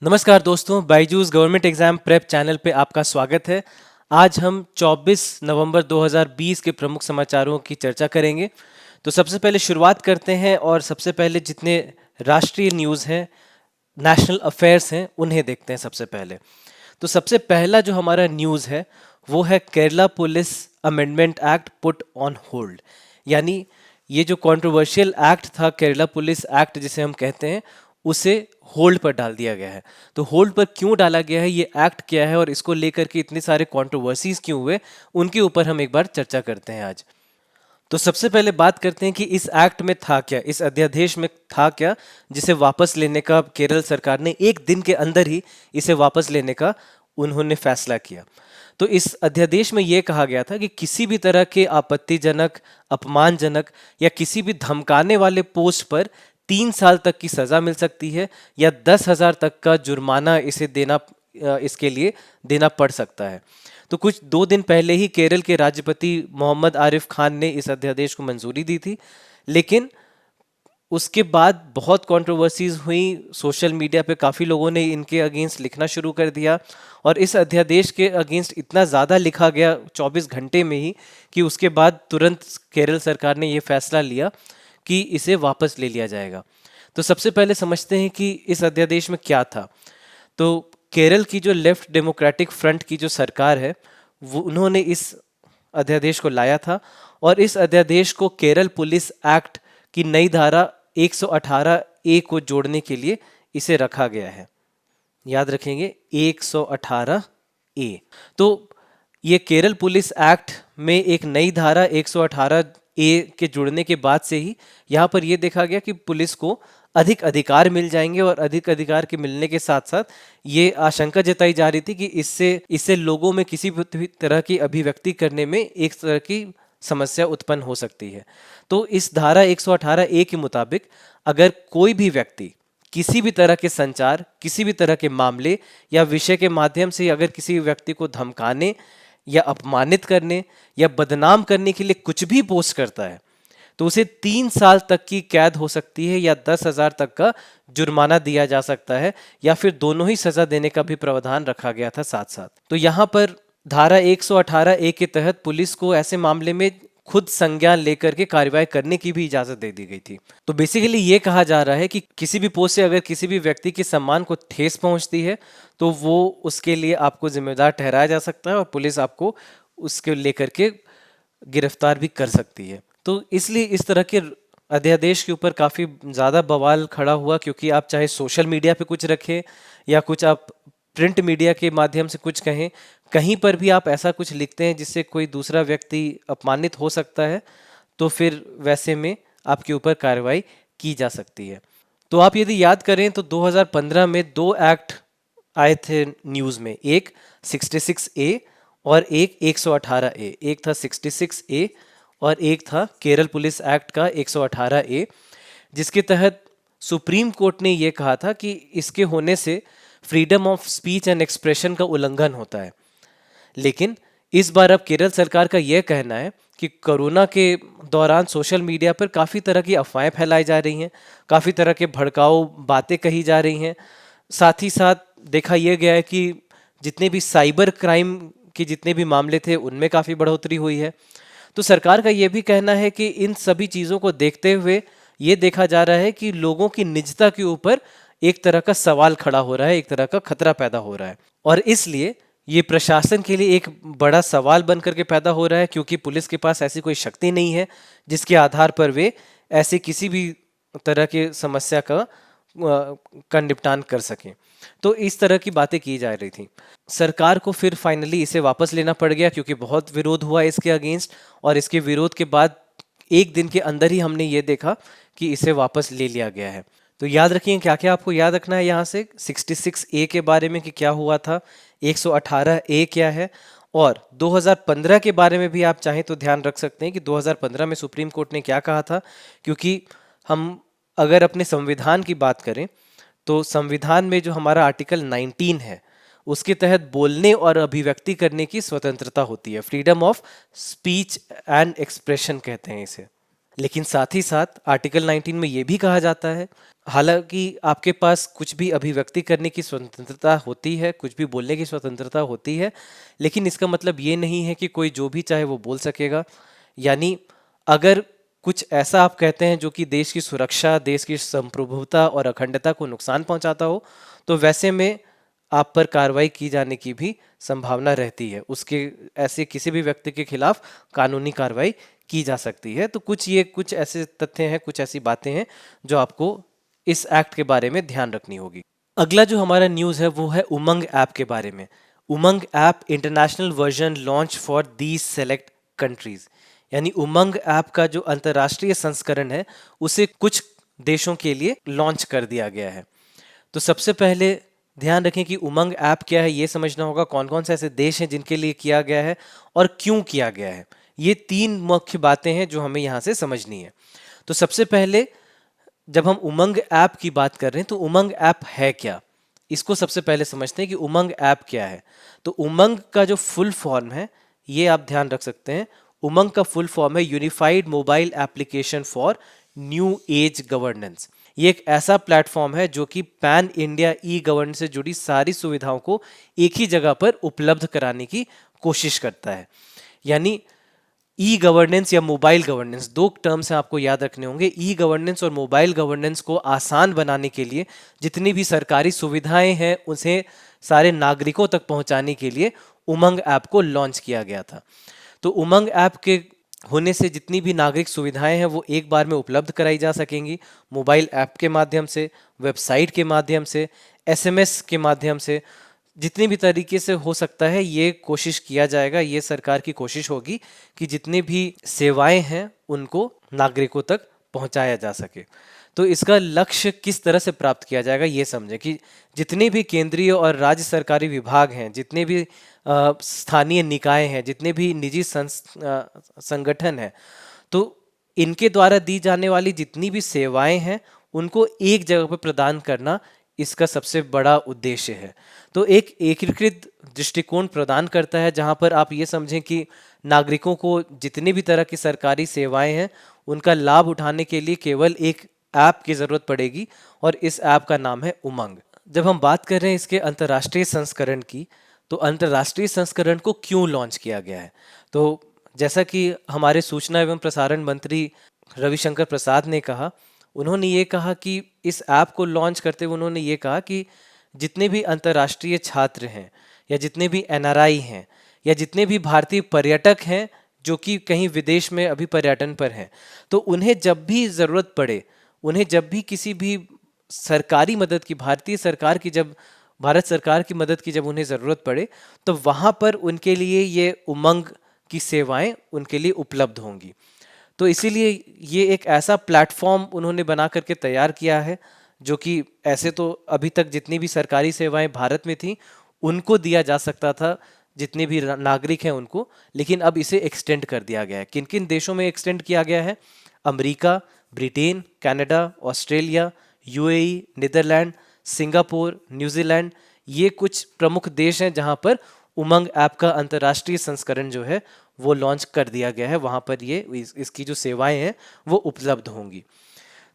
नमस्कार दोस्तों, Byju's government exam prep channel पे आपका स्वागत है। आज हम 24 नवंबर 2020 के प्रमुख समाचारों की चर्चा करेंगे। तो सबसे पहले शुरुआत करते हैं और सबसे पहले जितने राष्ट्रीय न्यूज़ हैं, नेशनल अफेयर्स हैं, उन्हें देखते हैं सबसे पहले। तो सबसे पहला जो हमारा न्यूज़ है वो है Kerala police amendment act put on hold. यानी ये जो कंट्रोवर्शियल एक्ट था, केरला पुलिस एक्ट जिसे हम कहते हैं, उसे होल्ड पर डाल दिया गया है। तो होल्ड पर क्यों डाला गया है, ये एक्ट क्या है और इसको लेकर के इतने सारे कंट्रोवर्सीज क्यों हुए, उनके ऊपर हम एक बार चर्चा करते हैं आज। तो सबसे पहले बात करते हैं कि इस एक्ट में था क्या, इस अध्यादेश में था क्या जिसे वापस लेने का केरल सरकार ने एक दिन के अंदर ही इसे वापस लेने का उन्होंने फैसला किया। तो इस अध्यादेश में यह कहा गया था कि किसी भी तरह के आपत्तिजनक, अपमानजनक या किसी भी धमकाने वाले पोस्ट पर 3 साल तक की सजा मिल सकती है या 10,000 तक का जुर्माना इसे देना इसके लिए देना पड़ सकता है। तो कुछ 2 दिन पहले ही केरल के राज्यपति मोहम्मद आरिफ खान ने इस अध्यादेश को मंजूरी दी थी, लेकिन उसके बाद बहुत कंट्रोवर्सीज हुई। सोशल मीडिया पे काफ़ी लोगों ने इनके अगेंस्ट लिखना शुरू कर दिया और इस अध्यादेश के अगेंस्ट इतना ज़्यादा लिखा गया 24 घंटे में ही कि उसके बाद तुरंत केरल सरकार ने ये फैसला लिया कि इसे वापस ले लिया जाएगा। तो सबसे पहले समझते हैं कि इस अध्यादेश में क्या था। तो केरल की जो लेफ्ट डेमोक्रेटिक फ्रंट की जो सरकार है, वो उन्होंने इस अध्यादेश को लाया था और इस अध्यादेश को केरल पुलिस एक्ट की नई धारा 118 ए को जोड़ने के लिए इसे रखा गया है। याद रखेंगे 118 ए। तो ये केरल पुलिस एक्ट में एक नई धारा 118 ए के जुड़ने के बाद से ही यहाँ पर यह देखा गया कि पुलिस को अधिक अधिकार मिल जाएंगे और अधिक अधिकार के मिलने के साथ साथ ये आशंका जताई जा रही थी कि इससे इससे लोगों में किसी भी तरह की अभिव्यक्ति करने में एक तरह की समस्या उत्पन्न हो सकती है। तो इस धारा 118 ए के मुताबिक अगर कोई भी व्यक्ति किसी भी तरह के संचार, किसी भी तरह के मामले या विषय के माध्यम से अगर किसी व्यक्ति को धमकाने या अपमानित करने या बदनाम करने के लिए कुछ भी पोस्ट करता है, तो उसे 3 साल तक की कैद हो सकती है या 10,000 तक का जुर्माना दिया जा सकता है या फिर दोनों ही सजा देने का भी प्रावधान रखा गया था साथ साथ। तो यहाँ पर धारा 118 ए के तहत पुलिस को ऐसे मामले में खुद संज्ञान लेकर के कार्रवाई करने की भी इजाजत दे दी गई थी। तो बेसिकली ये कहा जा रहा है कि किसी भी पोस्ट से अगर किसी भी व्यक्ति के सम्मान को ठेस पहुंचती है तो वो उसके लिए आपको जिम्मेदार ठहराया जा सकता है और पुलिस आपको उसके लेकर के गिरफ्तार भी कर सकती है। तो इसलिए इस तरह के अध्यादेश के ऊपर काफ़ी ज़्यादा बवाल खड़ा हुआ, क्योंकि आप चाहे सोशल मीडिया पे कुछ रखें या कुछ आप प्रिंट मीडिया के माध्यम से कुछ कहें, कहीं पर भी आप ऐसा कुछ लिखते हैं जिससे कोई दूसरा व्यक्ति अपमानित हो सकता है, तो फिर वैसे में आपके ऊपर कार्रवाई की जा सकती है। तो आप यदि याद करें तो 2015 में 2 एक्ट आए थे न्यूज़ में, एक 66 ए और एक 118 ए। एक था 66 ए और एक था केरल पुलिस एक्ट का 118 ए, जिसके तहत सुप्रीम कोर्ट ने यह कहा था कि इसके होने से freedom of speech and expression का उल्लंघन होता है। लेकिन इस बार अब केरल सरकार का यह कहना है कि कोरोना के दौरान सोशल मीडिया पर काफ़ी तरह की अफवाहें फैलाई जा रही हैं, काफ़ी तरह के भड़काऊ बातें कही जा रही हैं। साथ ही साथ देखा यह गया है कि जितने भी साइबर क्राइम के जितने भी मामले थे उनमें काफ़ी बढ़ोतरी हुई है। तो सरकार का यह भी कहना है कि इन सभी चीज़ों को देखते हुए ये देखा जा रहा है कि लोगों की निजता के ऊपर एक तरह का सवाल खड़ा हो रहा है, एक तरह का खतरा पैदा हो रहा है और इसलिए ये प्रशासन के लिए एक बड़ा सवाल बन करके पैदा हो रहा है, क्योंकि पुलिस के पास ऐसी कोई शक्ति नहीं है जिसके आधार पर वे ऐसे किसी भी तरह की समस्या का निपटान कर सकें। तो इस तरह की बातें की जा रही थी। सरकार को फिर फाइनली इसे वापस लेना पड़ गया, क्योंकि बहुत विरोध हुआ इसके अगेंस्ट और इसके विरोध के बाद एक दिन के अंदर ही हमने ये देखा कि इसे वापस ले लिया गया है। तो याद रखिए क्या क्या आपको याद रखना है यहाँ से 66 ए के बारे में कि क्या हुआ था, 118 ए क्या है, और 2015 के बारे में भी आप चाहें तो ध्यान रख सकते हैं कि 2015 में सुप्रीम कोर्ट ने क्या कहा था। क्योंकि हम अगर अपने संविधान की बात करें तो संविधान में जो हमारा आर्टिकल 19 है उसके तहत बोलने और अभिव्यक्ति करने की स्वतंत्रता होती है, freedom of speech and expression कहते हैं इसे। लेकिन साथ ही साथ आर्टिकल 19 में ये भी कहा जाता है, हालांकि आपके पास कुछ भी अभिव्यक्ति करने की स्वतंत्रता होती है, कुछ भी बोलने की स्वतंत्रता होती है, लेकिन इसका मतलब ये नहीं है कि कोई जो भी चाहे वो बोल सकेगा। यानी अगर कुछ ऐसा आप कहते हैं जो कि देश की सुरक्षा, देश की संप्रभुता और अखंडता को नुकसान पहुंचाता हो, तो वैसे में आप पर कार्रवाई की जाने की भी संभावना रहती है। उसके ऐसे किसी भी व्यक्ति के खिलाफ कानूनी कार्रवाई की जा सकती है। तो कुछ ऐसे तथ्य हैं, कुछ ऐसी बातें हैं जो आपको इस एक्ट के बारे में ध्यान रखनी होगी। अगला जो हमारा न्यूज़ है वो है उमंग ऐप के बारे में। UMANG app international version launch for these select countries. यानी उमंग ऐप का जो अंतर्राष्ट्रीय संस्करण है उसे कुछ देशों के लिए लॉन्च कर दिया गया है। तो सबसे पहले ध्यान रखें कि उमंग ऐप क्या है, ये समझना होगा कौन कौन से ऐसे देश हैं जिनके लिए किया गया है और क्यों किया गया है। ये तीन मुख्य बातें हैं जो हमें यहाँ से समझनी है। तो सबसे पहले जब हम उमंग ऐप की बात कर रहे हैं तो उमंग ऐप है क्या, इसको सबसे पहले समझते हैं कि उमंग ऐप क्या है। तो उमंग का जो फुल फॉर्म है ये आप ध्यान रख सकते हैं। उमंग का फुल फॉर्म है unified mobile application for new age governance. ये एक ऐसा प्लेटफॉर्म है जो कि पैन इंडिया ई गवर्नेंस से जुड़ी सारी सुविधाओं को एक ही जगह पर उपलब्ध कराने की कोशिश करता है। यानी ई गवर्नेंस या मोबाइल गवर्नेंस, दो टर्म्स हैं आपको याद रखने होंगे। ई गवर्नेंस और मोबाइल गवर्नेंस को आसान बनाने के लिए जितनी भी सरकारी सुविधाएं हैं उसे सारे नागरिकों तक पहुंचाने के लिए उमंग ऐप को लॉन्च किया गया था। तो उमंग ऐप के होने से जितनी भी नागरिक सुविधाएं हैं वो एक बार में उपलब्ध कराई जा सकेंगी, मोबाइल ऐप के माध्यम से, वेबसाइट के माध्यम से, एसएमएस के माध्यम से, जितनी भी तरीके से हो सकता है ये कोशिश किया जाएगा। ये सरकार की कोशिश होगी कि जितनी भी सेवाएं हैं उनको नागरिकों तक पहुंचाया जा सके। तो इसका लक्ष्य किस तरह से प्राप्त किया जाएगा ये समझें कि जितने भी केंद्रीय और राज्य सरकारी विभाग हैं, जितने भी स्थानीय निकाय हैं, जितने भी निजी संगठन हैं, तो इनके द्वारा दी जाने वाली जितनी भी सेवाएं हैं उनको एक जगह पर प्रदान करना इसका सबसे बड़ा उद्देश्य है। तो एक एकीकृत दृष्टिकोण प्रदान करता है जहां पर आप ये समझें कि नागरिकों को जितनी भी तरह की सरकारी सेवाएं हैं उनका लाभ उठाने के लिए केवल एक ऐप की जरूरत पड़ेगी और इस ऐप का नाम है उमंग। जब हम बात कर रहे हैं इसके अंतर्राष्ट्रीय संस्करण की, तो अंतर्राष्ट्रीय संस्करण को क्यों लॉन्च किया गया है? तो जैसा कि हमारे सूचना एवं प्रसारण मंत्री रविशंकर प्रसाद ने कहा, उन्होंने ये कहा कि इस ऐप को लॉन्च करते हुए उन्होंने ये कहा कि जितने भी अंतर्राष्ट्रीय छात्र हैं या जितने भी एनआरआई हैं या जितने भी भारतीय पर्यटक हैं जो कि कहीं विदेश में अभी पर्यटन पर हैं, तो उन्हें जब भी ज़रूरत पड़े, उन्हें जब भी किसी भी सरकारी मदद की, भारत सरकार की मदद की जब उन्हें ज़रूरत पड़े, तो वहाँ पर उनके लिए ये उमंग की सेवाएं उनके लिए उपलब्ध होंगी। तो इसीलिए ये एक ऐसा प्लेटफॉर्म उन्होंने बना करके तैयार किया है जो कि ऐसे तो अभी तक जितनी भी सरकारी सेवाएं भारत में थी उनको दिया जा सकता था, जितने भी नागरिक हैं उनको, लेकिन अब इसे एक्सटेंड कर दिया गया है। किन किन देशों में एक्सटेंड किया गया है? America, Britain, Canada, Australia, UAE, Netherland, Singapore, New Zealand, ये कुछ प्रमुख देश हैं जहां पर उमंग ऐप का अंतर्राष्ट्रीय संस्करण जो है वो लॉन्च कर दिया गया है। वहां पर ये इसकी जो सेवाएं हैं वो उपलब्ध होंगी।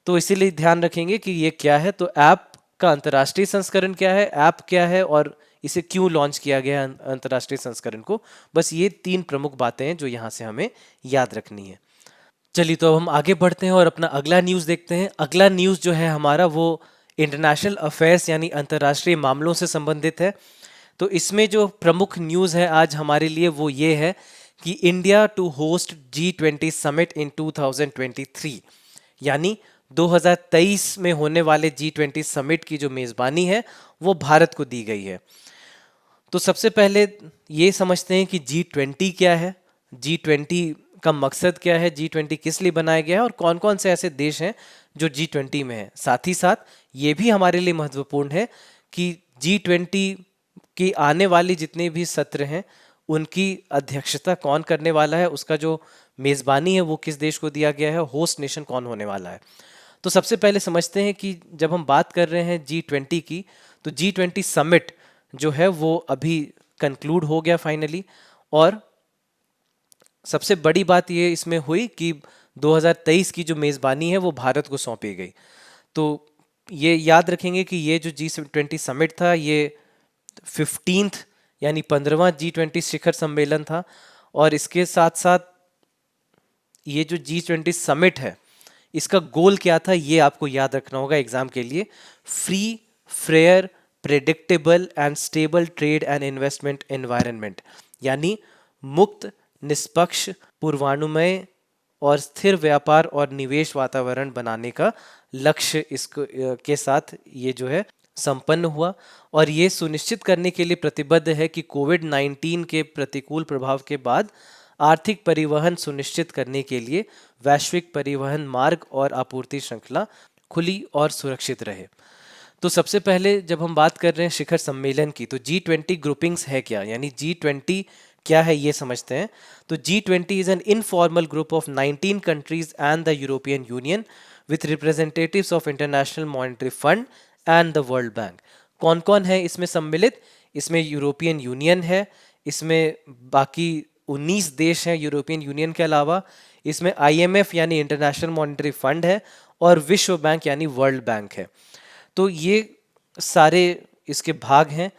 तो इसीलिए ध्यान रखेंगे कि ये क्या है। तो ऐप का अंतर्राष्ट्रीय संस्करण क्या है, ऐप क्या है और इसे क्यों लॉन्च किया गया अंतर्राष्ट्रीय संस्करण को, बस ये तीन प्रमुख बातें हैं जो यहाँ से हमें याद रखनी है। चलिए तो अब हम आगे बढ़ते हैं और अपना अगला न्यूज़ देखते हैं। अगला न्यूज़ जो है हमारा वो इंटरनेशनल अफेयर्स यानी अंतर्राष्ट्रीय मामलों से संबंधित है। तो इसमें जो प्रमुख न्यूज़ है आज हमारे लिए वो ये है कि India to host G20 summit in 2023, यानी 2023 में होने वाले G20 समिट की जो मेज़बानी है वो भारत को दी गई है। तो सबसे पहले ये समझते हैं कि G20 क्या है, G20 का मकसद क्या है, G20 किस लिए बनाया गया है और कौन कौन से ऐसे देश हैं जो G20 में है। साथ ही साथ ये भी हमारे लिए महत्वपूर्ण है कि G20 की आने वाली जितने भी सत्र हैं उनकी अध्यक्षता कौन करने वाला है, उसका जो मेज़बानी है वो किस देश को दिया गया है, होस्ट नेशन कौन होने वाला है। तो सबसे पहले समझते हैं कि जब हम बात कर रहे हैं G20 की, तो G20 समिट जो है वो अभी कंक्लूड हो गया फाइनली। और सबसे बड़ी बात ये इसमें हुई कि 2023 की जो मेज़बानी है वो भारत को सौंपी गई। तो ये याद रखेंगे कि ये जो G20 समिट था, ये 15th यानी 15वां G20 शिखर सम्मेलन था। और इसके साथ साथ ये जो G20 समिट है, इसका गोल क्या था ये आपको याद रखना होगा एग्जाम के लिए। Free, fair, predictable and stable trade and investment environment, यानी मुक्त, निष्पक्ष, पूर्वानुमेय और स्थिर व्यापार और निवेश वातावरण बनाने का लक्ष्य इसको के साथ ये जो है संपन्न हुआ। और ये सुनिश्चित करने के लिए प्रतिबद्ध है कि कोविड-19 के प्रतिकूल प्रभाव के बाद आर्थिक परिवहन सुनिश्चित करने के लिए वैश्विक परिवहन मार्ग और आपूर्ति श्रृंखला खुली और सुरक्षित रहे। तो सबसे पहले जब हम बात कर रहे हैं शिखर सम्मेलन की, तो G20 ग्रुपिंग्स है क्या, यानी G20 क्या है ये समझते हैं। तो G20 is an informal group of 19 countries and the European union with representatives of international monetary fund and the world bank. कौन कौन है इसमें सम्मिलित? इसमें यूरोपियन यूनियन है, इसमें बाकी 19 देश हैं यूरोपियन यूनियन के अलावा, इसमें IMF यानी इंटरनेशनल मॉनेटरी फंड है, और विश्व बैंक यानी वर्ल्ड बैंक है। तो ये सारे इसके भाग हैं।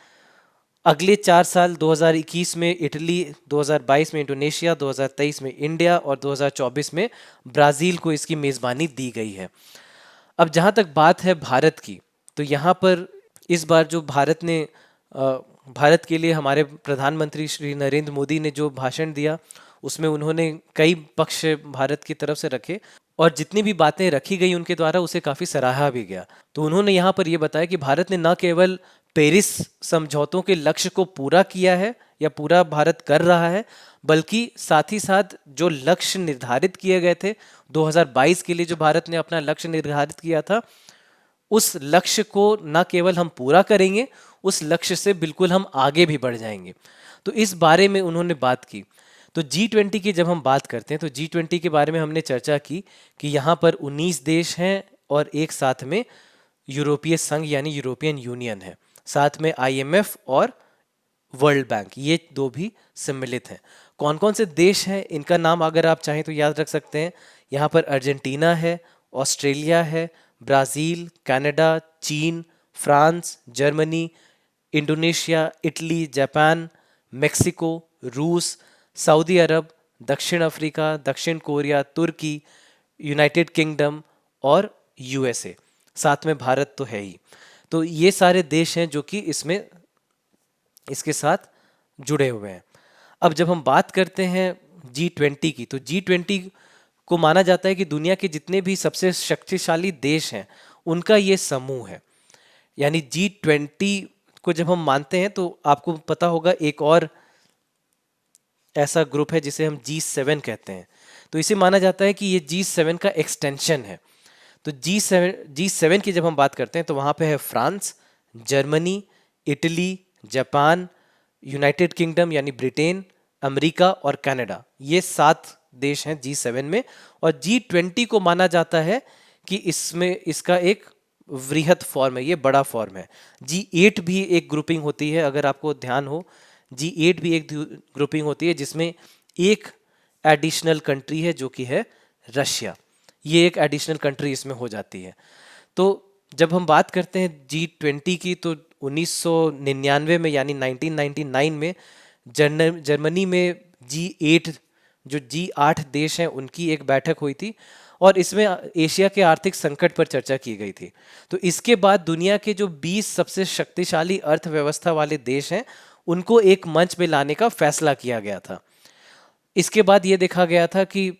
अगले 4 साल 2021 में इटली, 2022 में इंडोनेशिया, 2023 में इंडिया और 2024 में ब्राज़ील को इसकी मेज़बानी दी गई है। अब जहाँ तक बात है भारत की, तो यहाँ पर इस बार जो भारत के लिए हमारे प्रधानमंत्री श्री नरेंद्र मोदी ने जो भाषण दिया, उसमें उन्होंने कई पक्ष भारत की तरफ से रखे, और जितनी भी बातें रखी गई उनके द्वारा उसे काफ़ी सराहा भी गया। तो उन्होंने यहाँ पर यह बताया कि भारत ने न केवल पेरिस समझौतों के लक्ष्य को पूरा किया है या पूरा भारत कर रहा है, बल्कि साथ ही साथ जो लक्ष्य निर्धारित किए गए थे 2022 के लिए, जो भारत ने अपना लक्ष्य निर्धारित किया था, उस लक्ष्य को न केवल हम पूरा करेंगे, उस लक्ष्य से बिल्कुल हम आगे भी बढ़ जाएंगे। तो इस बारे में उन्होंने बात की। तो G20 की जब हम बात करते हैं, तो G20 के बारे में हमने चर्चा की कि यहाँ पर 19 देश हैं और एक साथ में यूरोपीय संघ यानी यूरोपियन यूनियन है, साथ में IMF और वर्ल्ड बैंक, ये दो भी सम्मिलित हैं। कौन कौन से देश हैं इनका नाम अगर आप चाहें तो याद रख सकते हैं। यहाँ पर अर्जेंटीना है, ऑस्ट्रेलिया है, ब्राज़ील, कनाडा, चीन, France, Germany, Indonesia, Italy, Japan, Mexico, रूस, सऊदी अरब, दक्षिण अफ्रीका, दक्षिण कोरिया, तुर्की, यूनाइटेड किंगडम और USA। साथ में भारत तो है ही। तो ये सारे देश हैं जो कि इसके साथ जुड़े हुए हैं। अब जब हम बात करते हैं G20 की, तो G20 को माना जाता है कि दुनिया के जितने भी सबसे शक्तिशाली देश हैं उनका ये समूह है। यानी G20 को जब हम मानते हैं तो आपको पता होगा एक और ऐसा ग्रुप है जिसे हम G7 कहते हैं। तो इसे माना जाता है कि ये G7 का एक्सटेंशन है। तो G7 की जब हम बात करते हैं तो वहाँ पे है France, Germany, Italy, Japan, United kingdom यानी ब्रिटेन, अमेरिका और कनाडा। ये 7 देश हैं G7 में। और G20 को माना जाता है कि इसमें इसका एक वृहत फॉर्म है, ये बड़ा फॉर्म है। G8 भी एक ग्रुपिंग होती है, अगर आपको ध्यान हो, G8 भी एक ग्रुपिंग होती है जिसमें एक एडिशनल कंट्री है जो कि है रशिया। ये एक एडिशनल कंट्री इसमें हो जाती है। तो जब हम बात करते हैं G20 की, तो 1999 में यानी 1999 में जर्मनी में G8 जो G8 देश हैं उनकी एक बैठक हुई थी, और इसमें एशिया के आर्थिक संकट पर चर्चा की गई थी। तो इसके बाद दुनिया के जो 20 सबसे शक्तिशाली अर्थव्यवस्था वाले देश हैं उनको एक मंच पे लाने का फैसला किया गया था। इसके बाद ये देखा गया था कि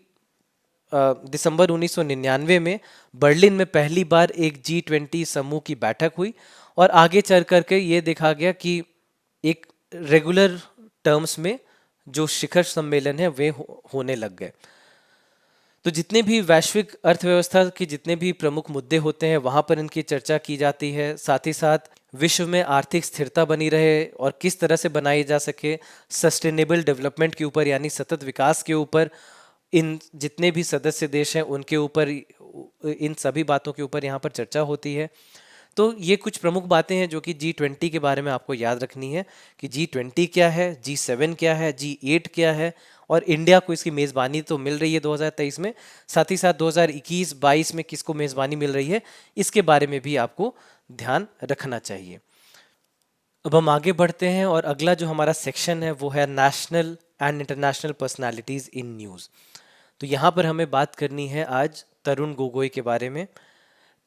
दिसंबर 1999 में बर्लिन में पहली बार एक G20 समूह की बैठक हुई, और आगे चल करके ये देखा गया कि एक रेगुलर टर्म्स में जो शिखर सम्मेलन है वे होने लग गए। तो जितने भी वैश्विक अर्थव्यवस्था के जितने भी प्रमुख मुद्दे होते हैं वहाँ पर इनकी चर्चा की जाती है। साथ ही साथ विश्व में आर्थिक स्थिरता बनी रहे और किस तरह से बनाई जा सके, सस्टेनेबल डेवलपमेंट के ऊपर यानी सतत विकास के ऊपर इन जितने भी सदस्य देश हैं उनके ऊपर, इन सभी बातों के ऊपर यहाँ पर चर्चा होती है। तो ये कुछ प्रमुख बातें हैं जो कि G20 के बारे में आपको याद रखनी है कि G20 क्या है, G7 क्या है, G8 क्या है, और इंडिया को इसकी मेज़बानी तो मिल रही है 2023 में, साथ ही साथ 2021-22 में किसको मेज़बानी मिल रही है, इसके बारे में भी आपको ध्यान रखना चाहिए। अब हम आगे बढ़ते हैं और अगला जो हमारा सेक्शन है वो है national and international personalities in news. तो यहाँ पर हमें बात करनी है आज तरुण गोगोई के बारे में।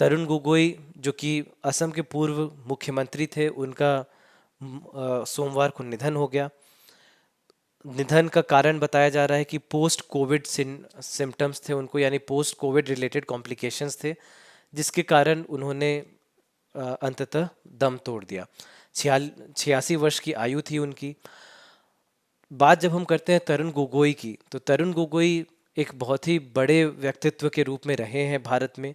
तरुण गोगोई जो कि असम के पूर्व मुख्यमंत्री थे, उनका सोमवार को निधन हो गया। निधन का कारण बताया जा रहा है कि पोस्ट कोविड सिम्टम्स थे उनको, यानी पोस्ट कोविड रिलेटेड कॉम्प्लिकेशंस थे, जिसके कारण उन्होंने अंततः दम तोड़ दिया। 86 वर्ष की आयु थी उनकी। बात जब हम करते हैं तरुण गोगोई की, तो तरुण गोगोई एक बहुत ही बड़े व्यक्तित्व के रूप में रहे हैं भारत में।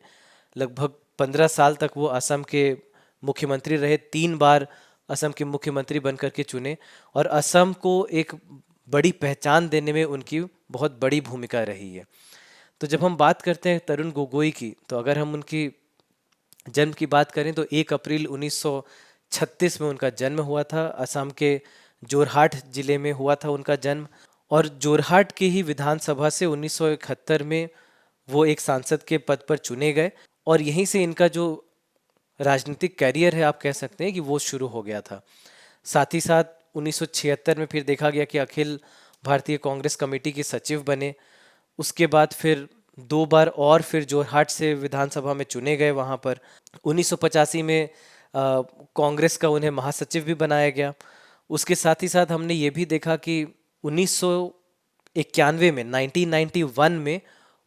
लगभग 15 साल तक वो असम के मुख्यमंत्री रहे, 3 बार असम के मुख्यमंत्री बनकर के चुने, और असम को एक बड़ी पहचान देने में उनकी बहुत बड़ी भूमिका रही है। तो जब हम बात करते हैं तरुण गोगोई की, तो अगर हम उनकी जन्म की बात करें तो 1 अप्रैल 1936 में उनका जन्म हुआ था। असम के जोरहाट जिले में हुआ था उनका जन्म, और जोरहाट के ही विधानसभा से 1971 में वो एक सांसद के पद पर चुने गए, और यहीं से इनका जो राजनीतिक कैरियर है आप कह सकते हैं कि वो शुरू हो गया था। साथ ही साथ 1976 में फिर देखा गया कि अखिल भारतीय कांग्रेस कमेटी के सचिव बने। उसके बाद फिर 2 बार और फिर जोरहाट से विधानसभा में चुने गए वहाँ पर। 1985 में कांग्रेस का उन्हें महासचिव भी बनाया गया। उसके साथ ही साथ हमने ये भी देखा कि 1991 में 1991 में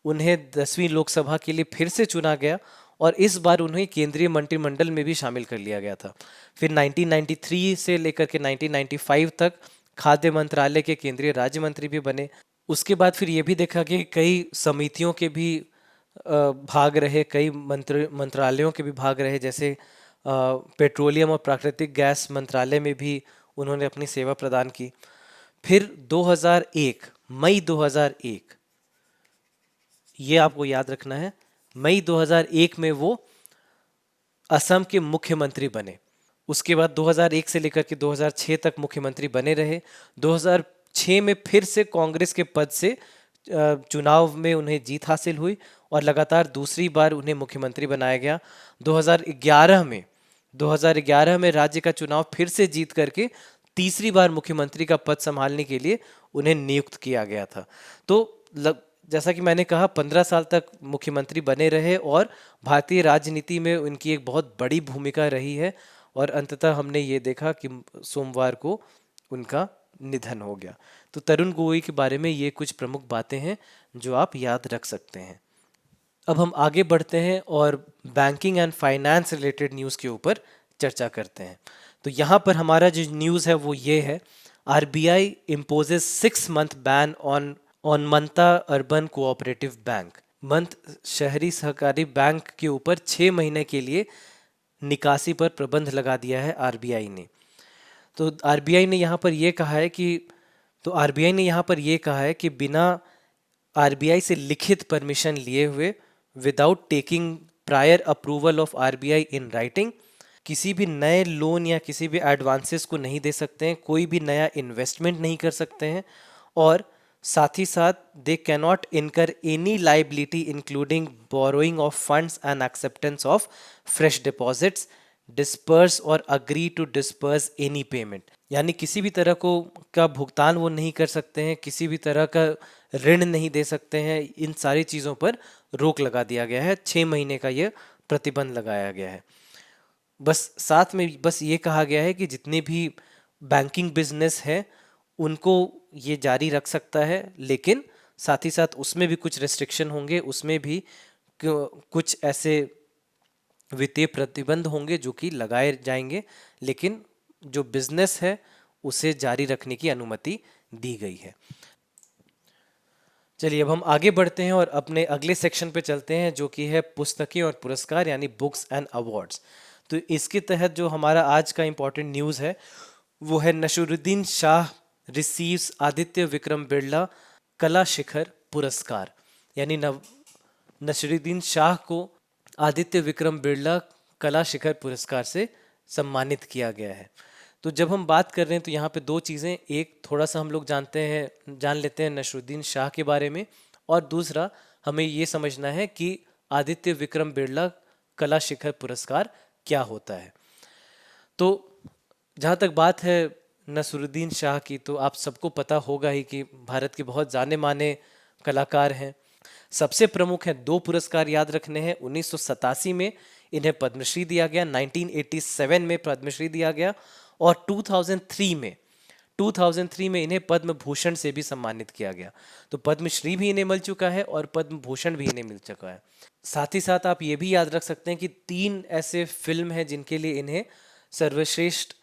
उन्हें 10वीं लोकसभा के लिए फिर से चुना गया, और इस बार उन्हें केंद्रीय मंत्रिमंडल में भी शामिल कर लिया गया था। फिर 1993 से लेकर के 1995 तक खाद्य मंत्रालय के केंद्रीय राज्य मंत्री भी बने। उसके बाद फिर ये भी देखा कि कई समितियों के भी भाग रहे, कई मंत्रालयों के भी भाग रहे, जैसे पेट्रोलियम और प्राकृतिक गैस मंत्रालय में भी उन्होंने अपनी सेवा प्रदान की। फिर 2001, मई 2001, ये आपको याद रखना है, मई 2001 में वो असम के मुख्यमंत्री बने। उसके बाद 2001 से लेकर के 2006 तक मुख्यमंत्री बने रहे। 2006 में फिर से कांग्रेस के पद से चुनाव में उन्हें जीत हासिल हुई, और लगातार दूसरी बार उन्हें मुख्यमंत्री बनाया गया। 2011 में राज्य का चुनाव फिर से जीत करके तीसरी बार मुख्यमंत्री का पद संभालने के लिए उन्हें नियुक्त किया गया था। तो जैसा कि मैंने कहा, 15 साल तक मुख्यमंत्री बने रहे, और भारतीय राजनीति में उनकी एक बहुत बड़ी भूमिका रही है, और अंततः हमने ये देखा कि सोमवार को उनका निधन हो गया। तो तरुण गोगोई के बारे में ये कुछ प्रमुख बातें हैं जो आप याद रख सकते हैं। अब हम आगे बढ़ते हैं और banking and finance related news के ऊपर चर्चा करते हैं। तो यहाँ पर हमारा जो न्यूज़ है वो ये है, RBI imposes 6 month ban on Mantha urban cooperative bank. Mantha शहरी सहकारी बैंक के ऊपर 6 महीने के लिए निकासी पर प्रतिबंध लगा दिया है आरबीआई ने। तो आरबीआई ने यहाँ पर ये कहा है कि बिना आरबीआई से लिखित परमिशन लिए हुए, without taking prior approval of RBI in writing, किसी भी नए लोन या किसी भी एडवांसेस को नहीं दे सकते हैं, कोई भी नया इन्वेस्टमेंट नहीं कर सकते हैं, और साथ ही साथ they cannot incur any liability including borrowing of funds and acceptance of fresh deposits, disburse or agree to disburse any payment. यानी किसी भी तरह का भुगतान वो नहीं कर सकते हैं, किसी भी तरह का ऋण नहीं दे सकते हैं। इन सारी चीज़ों पर रोक लगा दिया गया है, 6 महीने का ये प्रतिबंध लगाया गया है। बस साथ में बस ये कहा गया है कि जितने भी बैंकिंग बिजनेस है उनको ये जारी रख सकता है, लेकिन साथ ही साथ उसमें भी कुछ रेस्ट्रिक्शन होंगे, उसमें भी कुछ ऐसे वित्तीय प्रतिबंध होंगे जो कि लगाए जाएंगे, लेकिन जो बिजनेस है उसे जारी रखने की अनुमति दी गई है। चलिए अब हम आगे बढ़ते हैं और अपने अगले सेक्शन पे चलते हैं, जो कि है पुस्तकें और पुरस्कार, यानी बुक्स एंड अवार्ड्स। तो इसके तहत जो हमारा आज का इम्पोर्टेंट न्यूज़ है वो है, नसीरुद्दीन शाह रिसीव्स आदित्य विक्रम बिरला कला शिखर पुरस्कार। यानी नसीरुद्दीन शाह को आदित्य विक्रम बिरला कला शिखर पुरस्कार से सम्मानित किया गया है। तो जब हम बात कर रहे हैं तो यहाँ पे दो चीज़ें, एक थोड़ा सा हम लोग जान लेते हैं नसरुद्दीन शाह के बारे में, और दूसरा हमें ये समझना है कि आदित्य विक्रम बिरला कला शिखर पुरस्कार क्या होता है। तो जहाँ तक बात है नसरुद्दीन शाह की, तो आप सबको पता होगा ही कि भारत के बहुत जाने माने कलाकार हैं। सबसे प्रमुख है, दो पुरस्कार याद रखने हैं। 1987 में इन्हें पद्मश्री दिया गया, 1987 में पद्मश्री दिया गया, और 2003 में इन्हें पद्म भूषण से भी सम्मानित किया गया। तो पद्मश्री भी इन्हें मिल चुका है और पद्म भूषण भी इन्हें मिल चुका है। साथ ही साथ आप ये भी याद रख सकते हैं कि 3 ऐसे फिल्म हैं जिनके लिए इन्हें सर्वश्रेष्ठ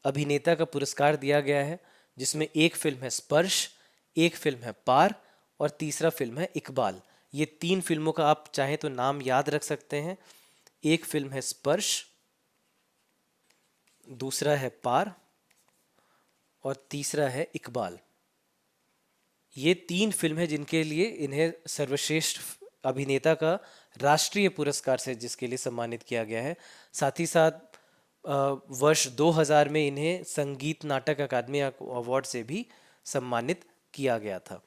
अभिनेता का पुरस्कार दिया गया है, जिसमें एक फिल्म है स्पर्श, एक फिल्म है पार, और तीसरा फिल्म है इकबाल। ये 3 फिल्मों का आप चाहें तो नाम याद रख सकते हैं। एक फिल्म है स्पर्श, दूसरा है पार, और तीसरा है इकबाल। ये 3 फिल्म है जिनके लिए इन्हें सर्वश्रेष्ठ अभिनेता का राष्ट्रीय पुरस्कार से जिसके लिए सम्मानित किया गया है। साथ ही साथ वर्ष 2000 में इन्हें संगीत नाटक अकादमी अवार्ड से भी सम्मानित किया गया था।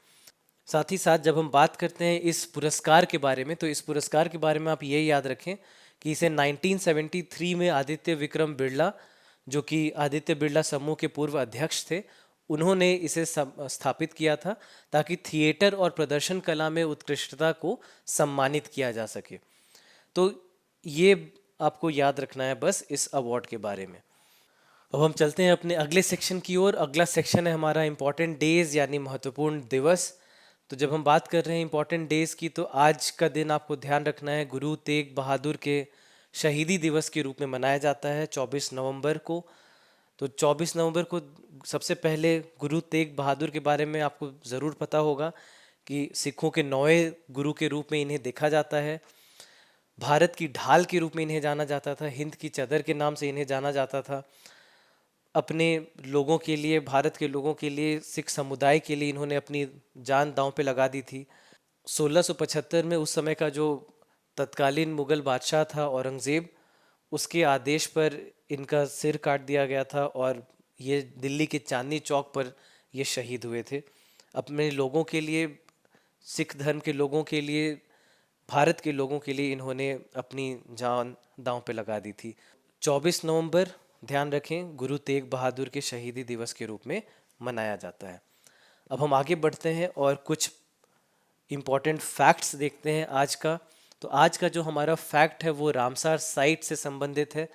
साथ ही साथ जब हम बात करते हैं इस पुरस्कार के बारे में, तो इस पुरस्कार के बारे में आप ये याद रखें कि इसे 1973 में आदित्य विक्रम बिरला, जो कि आदित्य बिरला समूह के पूर्व अध्यक्ष थे, उन्होंने इसे स्थापित किया था ताकि थिएटर और प्रदर्शन कला में उत्कृष्टता को सम्मानित किया जा सके। तो ये आपको याद रखना है बस इस अवार्ड के बारे में। अब हम चलते हैं अपने अगले सेक्शन की ओर। अगला सेक्शन है हमारा इम्पोर्टेंट डेज, यानी महत्वपूर्ण दिवस। तो जब हम बात कर रहे हैं इम्पोर्टेंट डेज की, तो आज का दिन आपको ध्यान रखना है गुरु तेग बहादुर के शहीदी दिवस के रूप में मनाया जाता है 24 नवंबर को। तो 24 नवंबर को सबसे पहले गुरु तेग बहादुर के बारे में आपको ज़रूर पता होगा कि सिखों के 9वें गुरु के रूप में इन्हें देखा जाता है। भारत की ढाल के रूप में इन्हें जाना जाता था, हिंद की चदर के नाम से इन्हें जाना जाता था। अपने लोगों के लिए, भारत के लोगों के लिए, सिख समुदाय के लिए इन्होंने अपनी जान दांव पे लगा दी थी। 1675 में उस समय का जो तत्कालीन मुगल बादशाह था औरंगज़ेब, उसके आदेश पर इनका सिर काट दिया गया था, और ये दिल्ली के चांदनी चौक पर ये शहीद हुए थे। अपने लोगों के लिए, सिख धर्म के लोगों के लिए, भारत के लोगों के लिए इन्होंने अपनी जान दांव पे लगा दी थी। 24 नवंबर, ध्यान रखें, गुरु तेग बहादुर के शहीदी दिवस के रूप में मनाया जाता है। अब हम आगे बढ़ते हैं और कुछ इम्पॉर्टेंट फैक्ट्स देखते हैं आज का। तो आज का जो हमारा फैक्ट है वो रामसार साइट से संबंधित है।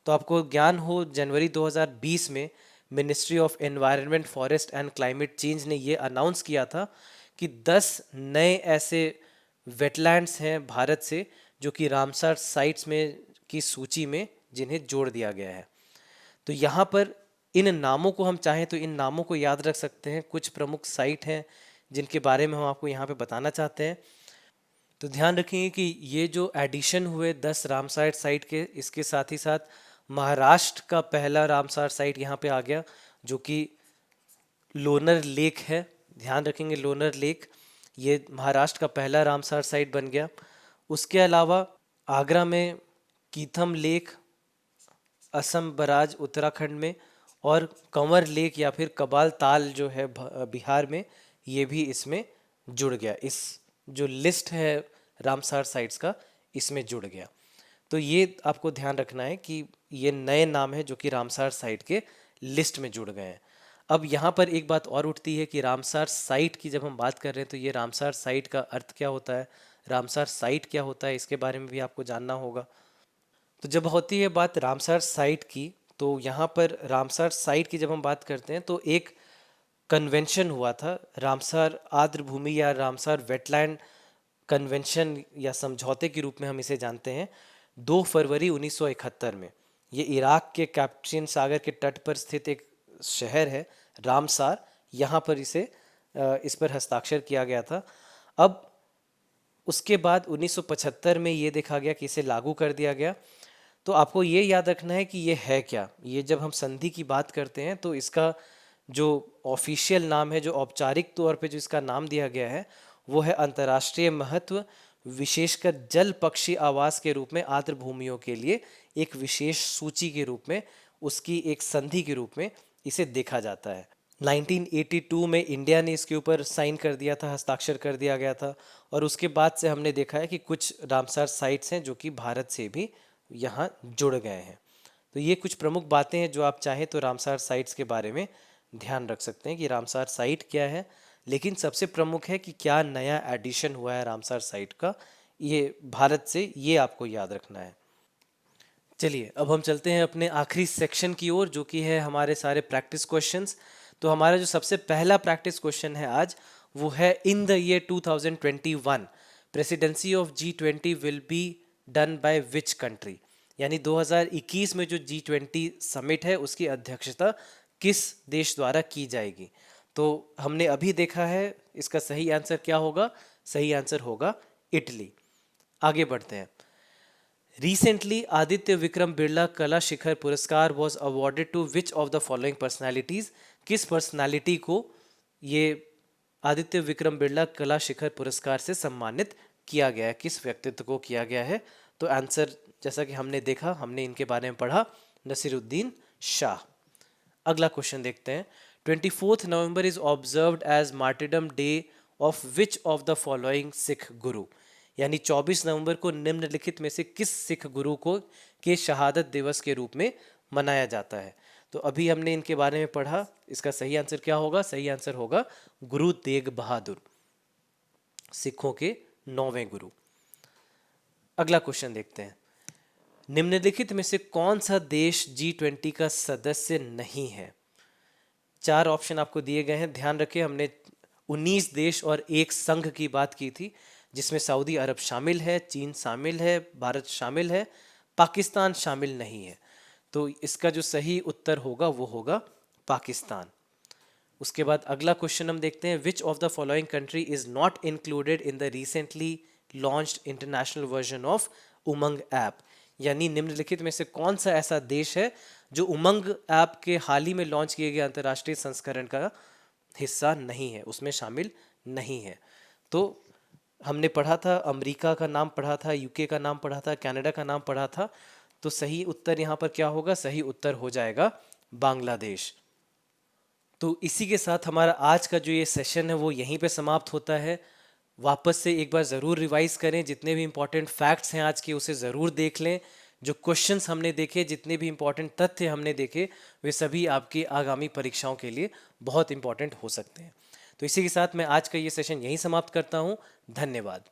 तो आपको ज्ञान हो, जनवरी 2020 में ministry of environment, forest and climate change ने ये अनाउंस किया था कि 10 नए ऐसे वेटलैंड्स हैं भारत से जो कि रामसार साइट्स में की सूची में जिन्हें जोड़ दिया गया है। तो यहाँ पर इन नामों को हम चाहें तो इन नामों को याद रख सकते हैं। कुछ प्रमुख साइट हैं जिनके बारे में हम आपको यहाँ पे बताना चाहते हैं। तो ध्यान रखिए कि ये जो एडिशन हुए 10 रामसार साइट के, इसके साथ ही साथ महाराष्ट्र का पहला रामसार साइट यहाँ पे आ गया, जो कि लोनर लेक है। ध्यान रखेंगे, लोनर लेक ये महाराष्ट्र का पहला रामसार साइट बन गया। उसके अलावा आगरा में कीथम लेक, असम बराज उत्तराखंड में, और कंवर लेक या फिर कबाल ताल जो है बिहार में, ये भी इसमें जुड़ गया। इस जो लिस्ट है रामसार साइट्स का, इसमें जुड़ गया। तो ये आपको ध्यान रखना है कि ये नए नाम है जो कि रामसार साइट के लिस्ट में जुड़ गए हैं। अब यहाँ पर एक बात और उठती है कि रामसार साइट की जब हम बात कर रहे हैं तो ये रामसार साइट का अर्थ क्या होता है, रामसार साइट क्या होता है, इसके बारे में भी आपको जानना होगा। तो जब होती है बात रामसार साइट की, तो यहाँ पर रामसार साइट की जब हम बात करते हैं तो एक कन्वेंशन हुआ था, रामसार आर्द्र भूमि या रामसार वेटलैंड कन्वेंशन या समझौते के रूप में हम इसे जानते हैं, 2 फरवरी 1971 में। ये इराक के कैस्पियन सागर के तट पर स्थित एक शहर है रामसार, यहाँ पर इस पर हस्ताक्षर किया गया था। अब उसके बाद 1975 में ये देखा गया कि इसे लागू कर दिया गया। तो आपको ये याद रखना है कि ये है क्या। ये जब हम संधि की बात करते हैं तो इसका जो ऑफिशियल नाम है, जो औपचारिक तौर पे जो इसका नाम दिया गया है, वो है अंतर्राष्ट्रीय महत्व विशेषकर जल पक्षी आवास के रूप में आर्द्र भूमियों के लिए एक विशेष सूची के रूप में, उसकी एक संधि के रूप में इसे देखा जाता है। 1982 में इंडिया ने इसके ऊपर साइन कर दिया था, हस्ताक्षर कर दिया गया था, और उसके बाद से हमने देखा है कि कुछ रामसार साइट्स हैं जो कि भारत से भी यहाँ जुड़ गए हैं। तो ये कुछ प्रमुख बातें हैं जो आप चाहें तो रामसार साइट्स के बारे में ध्यान रख सकते हैं कि रामसार साइट क्या है। लेकिन सबसे प्रमुख है कि क्या नया एडिशन हुआ है रामसार साइट का, ये भारत से, ये आपको याद रखना है। चलिए अब हम चलते हैं अपने आखिरी सेक्शन की ओर, जो कि है हमारे सारे प्रैक्टिस क्वेश्चंस। तो हमारा जो सबसे पहला प्रैक्टिस क्वेश्चन है आज, वो है in the year 2021 presidency of G20 will be done by which country. यानी 2021 में जो G20 समिट है उसकी अध्यक्षता किस देश द्वारा की जाएगी। तो हमने अभी देखा है, इसका सही आंसर क्या होगा? सही आंसर होगा इटली। आगे बढ़ते हैं। Recently, आदित्य विक्रम बिरला कला शिखर पुरस्कार was awarded to which of the following personalities? किस पर्सनालिटी को ये आदित्य विक्रम बिरला कला शिखर पुरस्कार से सम्मानित किया गया है, किस व्यक्तित्व को किया गया है? तो आंसर जैसा कि हमने देखा, हमने इनके बारे में पढ़ा, नसीरुद्दीन शाह। अगला क्वेश्चन देखते हैं। 24 November is observed as martyrdom day of which of the following Sikh guru. यानी 24 नवंबर को निम्नलिखित में से किस सिख गुरु को के शहादत दिवस के रूप में मनाया जाता है? तो अभी हमने इनके बारे में पढ़ा, इसका सही आंसर क्या होगा? सही आंसर होगा गुरु तेग बहादुर, सिखों के 9वें गुरु। अगला क्वेश्चन देखते हैं। निम्नलिखित में से कौन सा देश G20 का सदस्य नहीं है? 4 ऑप्शन आपको दिए गए हैं, ध्यान रखें। हमने 19 देश और एक संघ की बात की थी, जिसमें सऊदी अरब शामिल है, चीन शामिल है, भारत शामिल है, पाकिस्तान शामिल नहीं है। तो इसका जो सही उत्तर होगा वो होगा पाकिस्तान। उसके बाद अगला क्वेश्चन हम देखते हैं। विच of the following country is not included in the recently launched international version of Umang app. यानी निम्नलिखित में से कौन सा ऐसा देश है जो उमंग ऐप के हाल ही में लॉन्च किए गए अंतर्राष्ट्रीय संस्करण का हिस्सा नहीं है, उसमें शामिल नहीं है? तो हमने पढ़ा था, अमेरिका का नाम पढ़ा था, यूके का नाम पढ़ा था, कनाडा का नाम पढ़ा था। तो सही उत्तर यहाँ पर क्या होगा? सही उत्तर हो जाएगा बांग्लादेश। तो इसी के साथ हमारा आज का जो ये सेशन है वो यहीं पे समाप्त होता है। वापस से एक बार ज़रूर रिवाइज करें, जितने भी इंपॉर्टेंट फैक्ट्स हैं आज के उसे ज़रूर देख लें। जो क्वेश्चंस हमने देखे, जितने भी इंपॉर्टेंट तथ्य हमने देखे, वे सभी आपकी आगामी परीक्षाओं के लिए बहुत इंपॉर्टेंट हो सकते हैं। तो इसी के साथ मैं आज का ये सेशन यहीं समाप्त करता हूँ। धन्यवाद।